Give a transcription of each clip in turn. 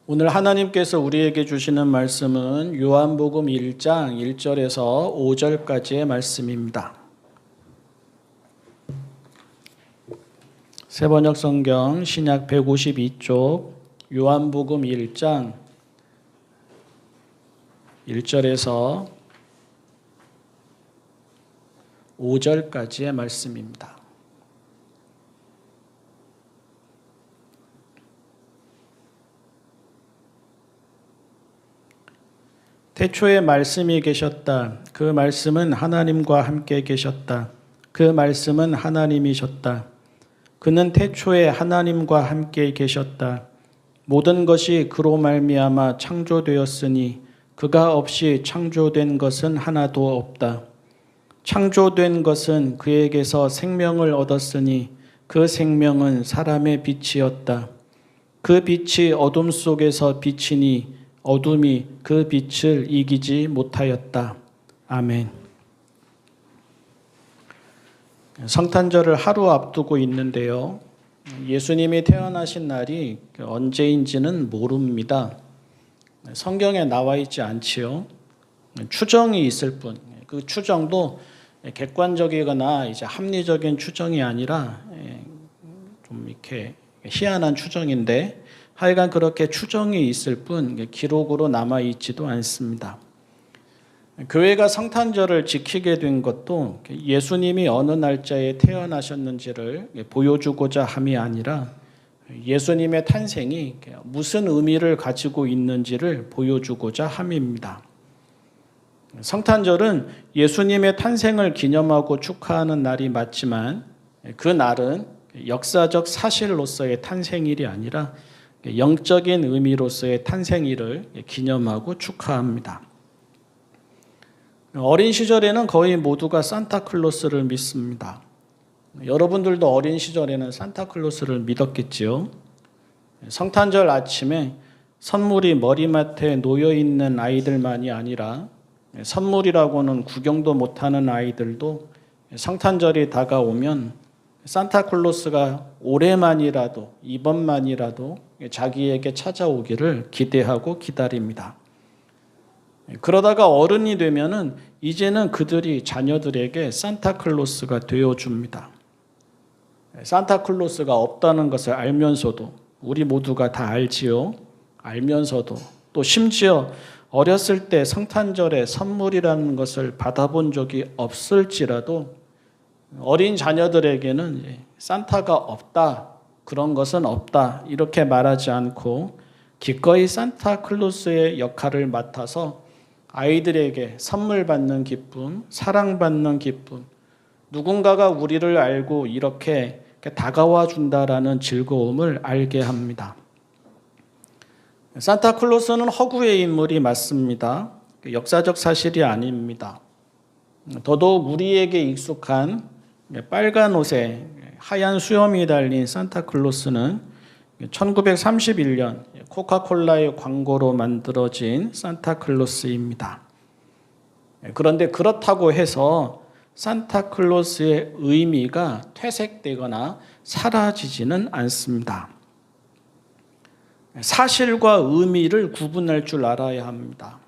오늘 하나님께서 우리에게 주시는 말씀은 요한복음 1장 1절에서 5절까지의 말씀입니다. 새번역 성경 신약 152쪽 요한복음 1장 1절에서 5절까지의 말씀입니다. 태초에 말씀이 계셨다. 그 말씀은 하나님과 함께 계셨다. 그 말씀은 하나님이셨다. 그는 태초에 하나님과 함께 계셨다. 모든 것이 그로 말미암아 창조되었으니 그가 없이 창조된 것은 하나도 없다. 창조된 것은 그에게서 생명을 얻었으니 그 생명은 사람의 빛이었다. 그 빛이 어둠 속에서 비치니 어둠이 그 빛을 이기지 못하였다. 아멘. 성탄절을 하루 앞두고 있는데요. 예수님이 태어나신 날이 언제인지는 모릅니다. 성경에 나와 있지 않지요. 추정이 있을 뿐. 그 추정도 객관적이거나 이제 합리적인 추정이 아니라 좀 이렇게 희한한 추정인데 하여간 그렇게 추정이 있을 뿐 기록으로 남아있지도 않습니다. 교회가 성탄절을 지키게 된 것도 예수님이 어느 날짜에 태어나셨는지를 보여주고자 함이 아니라 예수님의 탄생이 무슨 의미를 가지고 있는지를 보여주고자 함입니다. 성탄절은 예수님의 탄생을 기념하고 축하하는 날이 맞지만 그 날은 역사적 사실로서의 탄생일이 아니라 영적인 의미로서의 탄생일을 기념하고 축하합니다. 어린 시절에는 거의 모두가 산타클로스를 믿습니다. 여러분들도 어린 시절에는 산타클로스를 믿었겠지요. 성탄절 아침에 선물이 머리맡에 놓여있는 아이들만이 아니라 선물이라고는 구경도 못하는 아이들도 성탄절이 다가오면 산타클로스가 올해만이라도 이번만이라도 자기에게 찾아오기를 기대하고 기다립니다. 그러다가 어른이 되면은 이제는 그들이 자녀들에게 산타클로스가 되어줍니다. 산타클로스가 없다는 것을 알면서도 우리 모두가 다 알지요. 알면서도 또 심지어 어렸을 때 성탄절에 선물이라는 것을 받아본 적이 없을지라도 어린 자녀들에게는 산타가 없다, 그런 것은 없다 이렇게 말하지 않고 기꺼이 산타클로스의 역할을 맡아서 아이들에게 선물 받는 기쁨, 사랑받는 기쁨, 누군가가 우리를 알고 이렇게 다가와 준다라는 즐거움을 알게 합니다. 산타클로스는 허구의 인물이 맞습니다. 역사적 사실이 아닙니다. 더더욱 우리에게 익숙한 빨간 옷에 하얀 수염이 달린 산타클로스는 1931년 코카콜라의 광고로 만들어진 산타클로스입니다. 그런데 그렇다고 해서 산타클로스의 의미가 퇴색되거나 사라지지는 않습니다. 사실과 의미를 구분할 줄 알아야 합니다.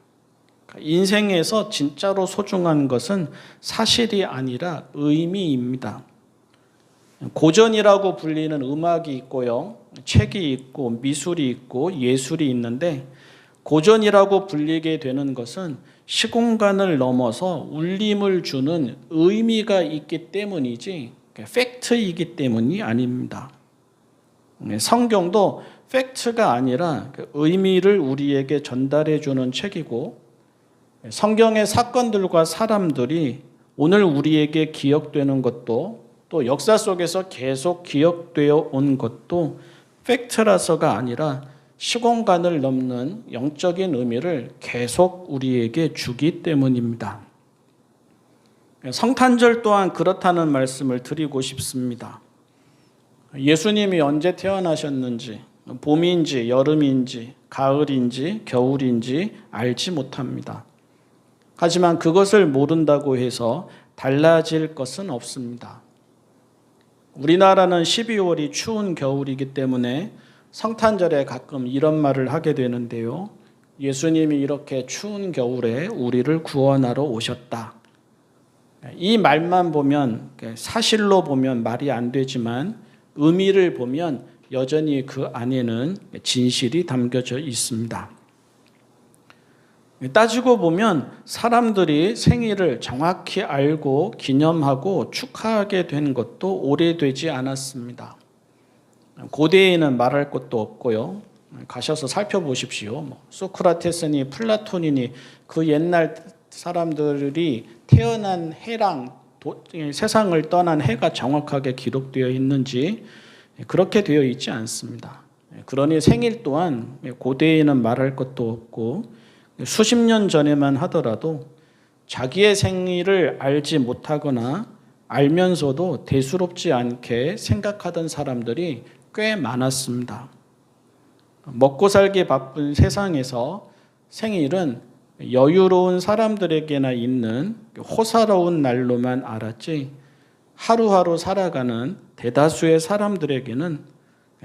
인생에서 진짜로 소중한 것은 사실이 아니라 의미입니다. 고전이라고 불리는 음악이 있고요. 책이 있고 미술이 있고 예술이 있는데 고전이라고 불리게 되는 것은 시공간을 넘어서 울림을 주는 의미가 있기 때문이지 팩트이기 때문이 아닙니다. 성경도 팩트가 아니라 의미를 우리에게 전달해 주는 책이고 성경의 사건들과 사람들이 오늘 우리에게 기억되는 것도 또 역사 속에서 계속 기억되어 온 것도 팩트라서가 아니라 시공간을 넘는 영적인 의미를 계속 우리에게 주기 때문입니다. 성탄절 또한 그렇다는 말씀을 드리고 싶습니다. 예수님이 언제 태어나셨는지, 봄인지 여름인지 가을인지 겨울인지 알지 못합니다. 하지만 그것을 모른다고 해서 달라질 것은 없습니다. 우리나라는 12월이 추운 겨울이기 때문에 성탄절에 가끔 이런 말을 하게 되는데요. 예수님이 이렇게 추운 겨울에 우리를 구원하러 오셨다. 이 말만 보면, 사실로 보면 말이 안 되지만 의미를 보면 여전히 그 안에는 진실이 담겨져 있습니다. 따지고 보면 사람들이 생일을 정확히 알고 기념하고 축하하게 된 것도 오래되지 않았습니다. 고대에는 말할 것도 없고요. 가셔서 살펴보십시오. 소크라테스니 플라톤이니 그 옛날 사람들이 태어난 해랑 세상을 떠난 해가 정확하게 기록되어 있는지 그렇게 되어 있지 않습니다. 그러니 생일 또한 고대에는 말할 것도 없고 수십 년 전에만 하더라도 자기의 생일을 알지 못하거나 알면서도 대수롭지 않게 생각하던 사람들이 꽤 많았습니다. 먹고 살기 바쁜 세상에서 생일은 여유로운 사람들에게나 있는 호사로운 날로만 알았지 하루하루 살아가는 대다수의 사람들에게는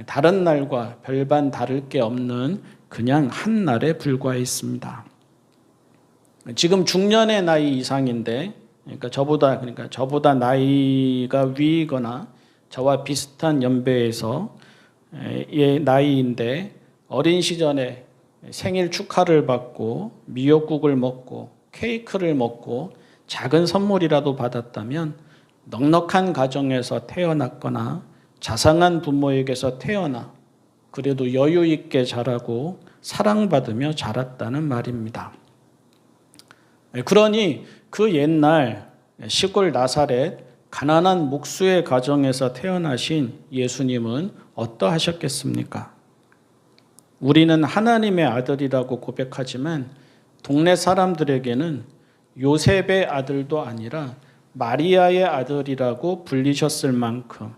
다른 날과 별반 다를 게 없는 그냥 한 날에 불과했습니다. 지금 중년의 나이 이상인데, 그러니까 저보다 나이가 위이거나 저와 비슷한 연배에서 의 나이인데 어린 시절에 생일 축하를 받고 미역국을 먹고 케이크를 먹고 작은 선물이라도 받았다면 넉넉한 가정에서 태어났거나 자상한 부모에게서 태어나 그래도 여유 있게 자라고 사랑받으며 자랐다는 말입니다. 그러니 그 옛날 시골 나사렛 가난한 목수의 가정에서 태어나신 예수님은 어떠하셨겠습니까? 우리는 하나님의 아들이라고 고백하지만 동네 사람들에게는 요셉의 아들도 아니라 마리아의 아들이라고 불리셨을 만큼,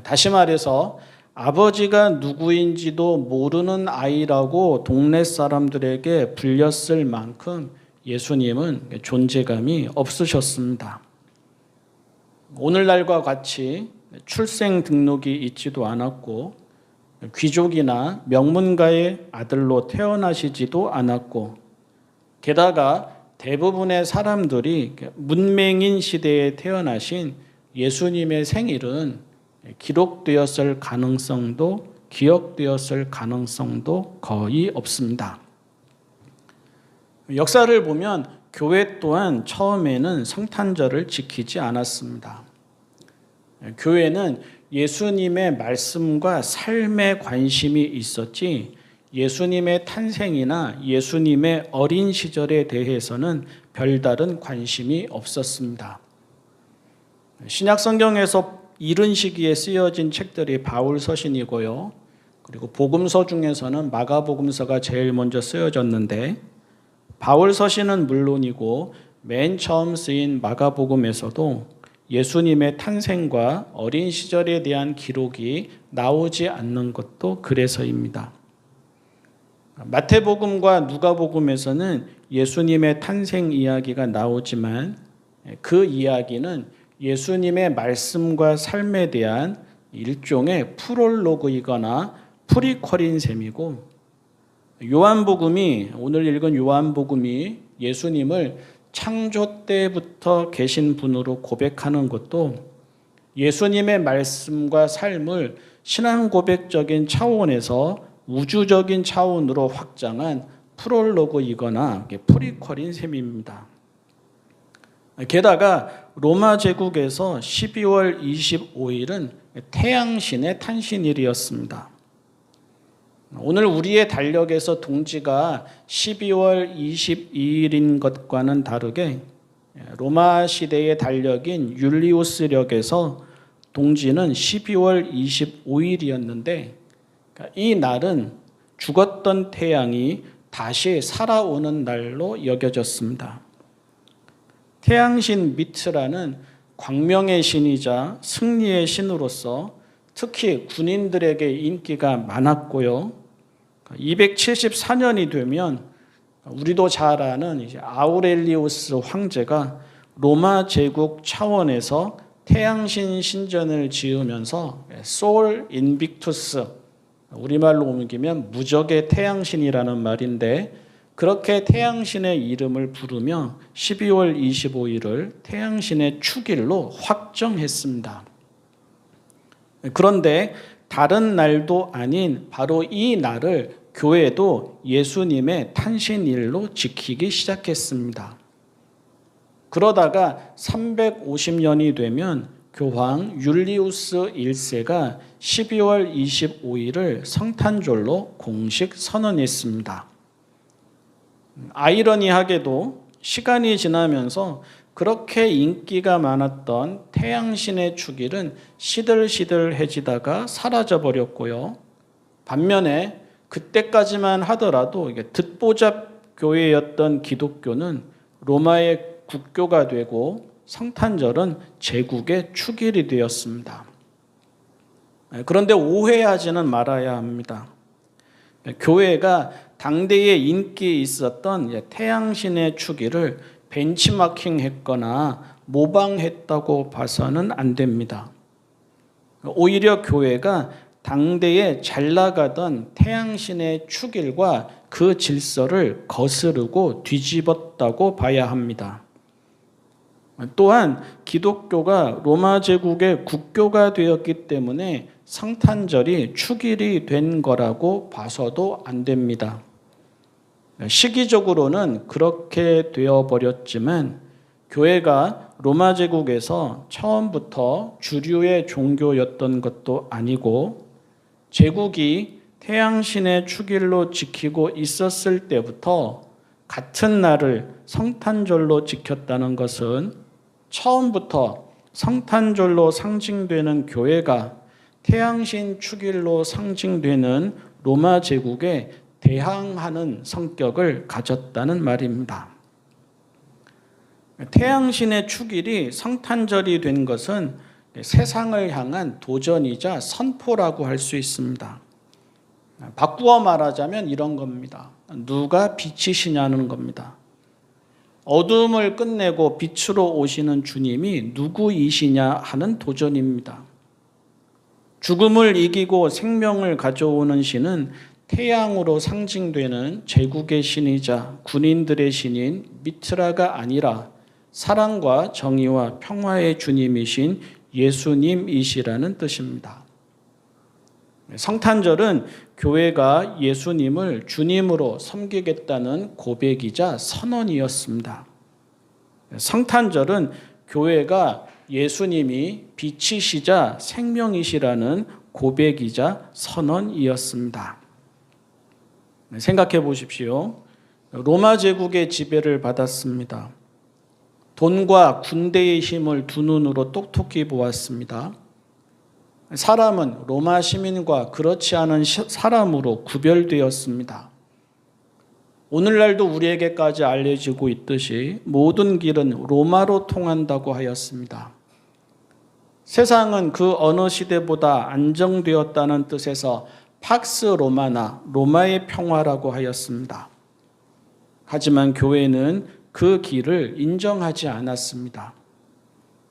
다시 말해서 아버지가 누구인지도 모르는 아이라고 동네 사람들에게 불렸을 만큼 예수님은 존재감이 없으셨습니다. 오늘날과 같이 출생 등록이 있지도 않았고 귀족이나 명문가의 아들로 태어나시지도 않았고 게다가 대부분의 사람들이 문맹인 시대에 태어나신 예수님의 생일은 기록되었을 가능성도 기억되었을 가능성도 거의 없습니다. 역사를 보면 교회 또한 처음에는 성탄절을 지키지 않았습니다. 교회는 예수님의 말씀과 삶에 관심이 있었지 예수님의 탄생이나 예수님의 어린 시절에 대해서는 별다른 관심이 없었습니다. 신약 성경에서 이른 시기에 쓰여진 책들이 바울 서신이고요. 그리고 복음서 중에서는 마가복음서가 제일 먼저 쓰여졌는데 바울 서신은 물론이고 맨 처음 쓰인 마가복음에서도 예수님의 탄생과 어린 시절에 대한 기록이 나오지 않는 것도 그래서입니다. 마태복음과 누가복음에서는 예수님의 탄생 이야기가 나오지만 그 이야기는 예수님의 말씀과 삶에 대한 일종의 프롤로그이거나 프리퀄인 셈이고 요한복음이 오늘 읽은 요한복음이 예수님을 창조 때부터 계신 분으로 고백하는 것도 예수님의 말씀과 삶을 신앙 고백적인 차원에서 우주적인 차원으로 확장한 프롤로그이거나 프리퀄인 셈입니다. 게다가 로마 제국에서 12월 25일은 태양신의 탄신일이었습니다. 오늘 우리의 달력에서 동지가 12월 22일인 것과는 다르게 로마 시대의 달력인 율리우스력에서 동지는 12월 25일이었는데 이 날은 죽었던 태양이 다시 살아오는 날로 여겨졌습니다. 태양신 미트라는 광명의 신이자 승리의 신으로서 특히 군인들에게 인기가 많았고요. 274년이 되면 우리도 잘 아는 이제 아우렐리우스 황제가 로마 제국 차원에서 태양신 신전을 지으면서 솔 인빅투스, 우리말로 옮기면 무적의 태양신이라는 말인데 그렇게 태양신의 이름을 부르며 12월 25일을 태양신의 축일로 확정했습니다. 그런데 다른 날도 아닌 바로 이 날을 교회도 예수님의 탄신일로 지키기 시작했습니다. 그러다가 350년이 되면 교황 율리우스 1세가 12월 25일을 성탄절로 공식 선언했습니다. 아이러니하게도 시간이 지나면서 그렇게 인기가 많았던 태양신의 축일은 시들시들해지다가 사라져버렸고요. 반면에 그때까지만 하더라도 듣보잡 교회였던 기독교는 로마의 국교가 되고 성탄절은 제국의 축일이 되었습니다. 그런데 오해하지는 말아야 합니다. 교회가 당대에 인기 있었던 태양신의 축일을 벤치마킹했거나 모방했다고 봐서는 안 됩니다. 오히려 교회가 당대에 잘 나가던 태양신의 축일과 그 질서를 거스르고 뒤집었다고 봐야 합니다. 또한 기독교가 로마 제국의 국교가 되었기 때문에 성탄절이 축일이 된 거라고 봐서도 안 됩니다. 시기적으로는 그렇게 되어버렸지만 교회가 로마 제국에서 처음부터 주류의 종교였던 것도 아니고 제국이 태양신의 축일로 지키고 있었을 때부터 같은 날을 성탄절로 지켰다는 것은 처음부터 성탄절로 상징되는 교회가 태양신 축일로 상징되는 로마 제국에 대항하는 성격을 가졌다는 말입니다. 태양신의 축일이 성탄절이 된 것은 세상을 향한 도전이자 선포라고 할 수 있습니다. 바꾸어 말하자면 이런 겁니다. 누가 빛이시냐는 겁니다. 어둠을 끝내고 빛으로 오시는 주님이 누구이시냐 하는 도전입니다. 죽음을 이기고 생명을 가져오는 신은 태양으로 상징되는 제국의 신이자 군인들의 신인 미트라가 아니라 사랑과 정의와 평화의 주님이신 예수님이시라는 뜻입니다. 성탄절은 교회가 예수님을 주님으로 섬기겠다는 고백이자 선언이었습니다. 성탄절은 교회가 예수님이 빛이시자 생명이시라는 고백이자 선언이었습니다. 생각해 보십시오. 로마 제국의 지배를 받았습니다. 돈과 군대의 힘을 두 눈으로 똑똑히 보았습니다. 사람은 로마 시민과 그렇지 않은 사람으로 구별되었습니다. 오늘날도 우리에게까지 알려지고 있듯이 모든 길은 로마로 통한다고 하였습니다. 세상은 그 어느 시대보다 안정되었다는 뜻에서 팍스 로마나 로마의 평화라고 하였습니다. 하지만 교회는 그 길을 인정하지 않았습니다.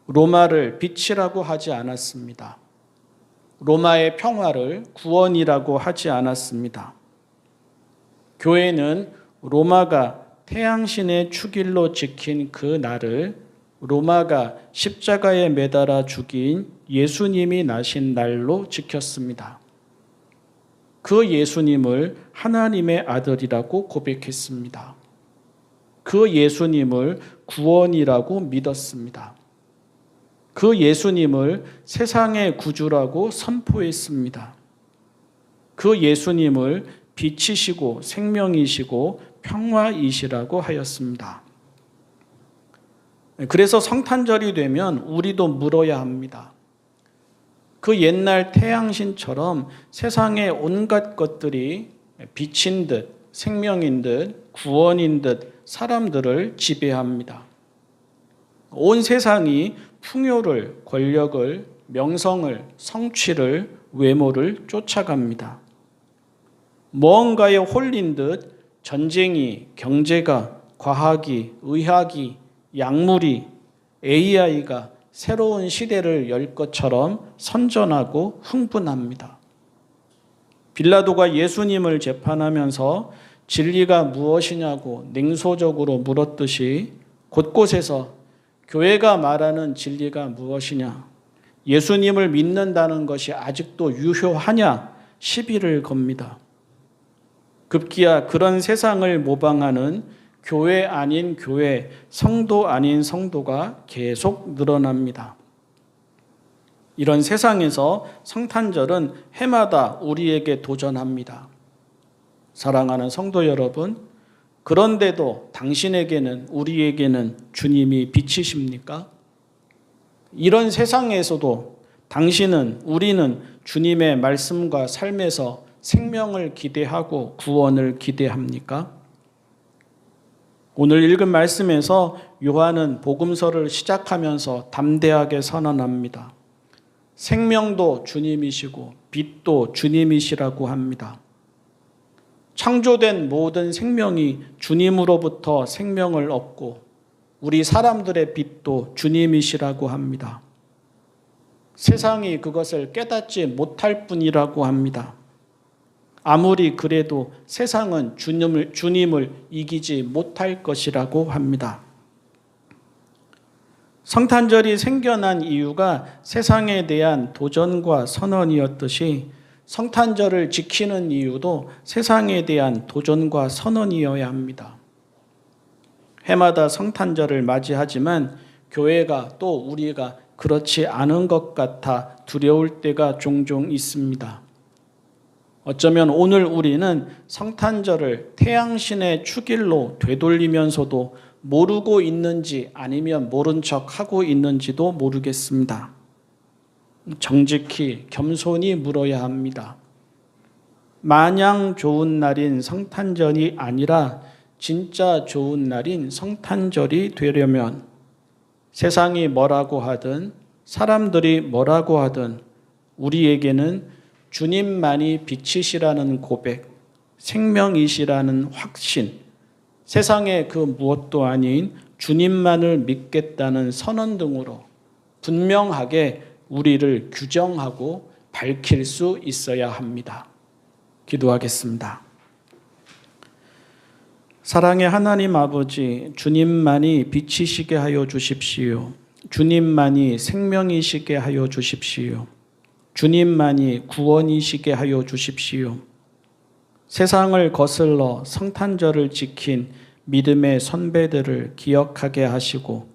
로마를 빛이라고 하지 않았습니다. 로마의 평화를 구원이라고 하지 않았습니다. 교회는 로마가 태양신의 축일로 지킨 그 날을 로마가 십자가에 매달아 죽인 예수님이 나신 날로 지켰습니다. 그 예수님을 하나님의 아들이라고 고백했습니다. 그 예수님을 구원이라고 믿었습니다. 그 예수님을 세상의 구주라고 선포했습니다. 그 예수님을 빛이시고 생명이시고 평화이시라고 하였습니다. 그래서 성탄절이 되면 우리도 물어야 합니다. 그 옛날 태양신처럼 세상의 온갖 것들이 빛인 듯, 생명인 듯, 구원인 듯 사람들을 지배합니다. 온 세상이 풍요를, 권력을, 명성을, 성취를, 외모를 쫓아갑니다. 무언가에 홀린 듯 전쟁이, 경제가, 과학이, 의학이, 약물이, AI가 새로운 시대를 열 것처럼 선전하고 흥분합니다. 빌라도가 예수님을 재판하면서 진리가 무엇이냐고 냉소적으로 물었듯이 곳곳에서 교회가 말하는 진리가 무엇이냐, 예수님을 믿는다는 것이 아직도 유효하냐 시비를 겁니다. 급기야 그런 세상을 모방하는 교회 아닌 교회, 성도 아닌 성도가 계속 늘어납니다. 이런 세상에서 성탄절은 해마다 우리에게 도전합니다. 사랑하는 성도 여러분, 그런데도 당신에게는, 우리에게는 주님이 빛이십니까? 이런 세상에서도 당신은, 우리는 주님의 말씀과 삶에서 생명을 기대하고 구원을 기대합니까? 오늘 읽은 말씀에서 요한은 복음서를 시작하면서 담대하게 선언합니다. 생명도 주님이시고 빛도 주님이시라고 합니다. 창조된 모든 생명이 주님으로부터 생명을 얻고 우리 사람들의 빛도 주님이시라고 합니다. 세상이 그것을 깨닫지 못할 뿐이라고 합니다. 아무리 그래도 세상은 주님을 이기지 못할 것이라고 합니다. 성탄절이 생겨난 이유가 세상에 대한 도전과 선언이었듯이 성탄절을 지키는 이유도 세상에 대한 도전과 선언이어야 합니다. 해마다 성탄절을 맞이하지만 교회가 또 우리가 그렇지 않은 것 같아 두려울 때가 종종 있습니다. 어쩌면 오늘 우리는 성탄절을 태양신의 축일로 되돌리면서도 모르고 있는지 아니면 모른 척하고 있는지도 모르겠습니다. 정직히 겸손히 물어야 합니다. 마냥 좋은 날인 성탄절이 아니라 진짜 좋은 날인 성탄절이 되려면 세상이 뭐라고 하든 사람들이 뭐라고 하든 우리에게는 주님만이 빛이시라는 고백, 생명이시라는 확신, 세상의 그 무엇도 아닌 주님만을 믿겠다는 선언 등으로 분명하게 우리를 규정하고 밝힐 수 있어야 합니다. 기도하겠습니다. 사랑의 하나님 아버지, 주님만이 빛이시게 하여 주십시오. 주님만이 생명이시게 하여 주십시오. 주님만이 구원이시게 하여 주십시오. 세상을 거슬러 성탄절을 지킨 믿음의 선배들을 기억하게 하시고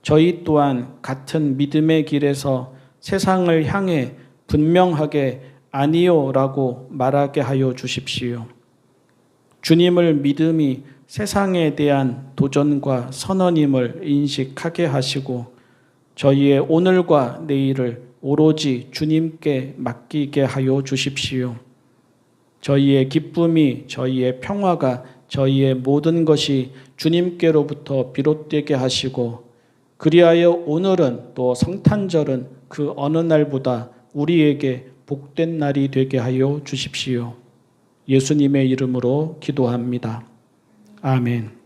저희 또한 같은 믿음의 길에서 세상을 향해 분명하게 아니요라고 말하게 하여 주십시오. 주님을 믿음이 세상에 대한 도전과 선언임을 인식하게 하시고 저희의 오늘과 내일을 오로지 주님께 맡기게 하여 주십시오. 저희의 기쁨이, 저희의 평화가, 저희의 모든 것이 주님께로부터 비롯되게 하시고 그리하여 오늘은 또 성탄절은 그 어느 날보다 우리에게 복된 날이 되게 하여 주십시오. 예수님의 이름으로 기도합니다. 아멘.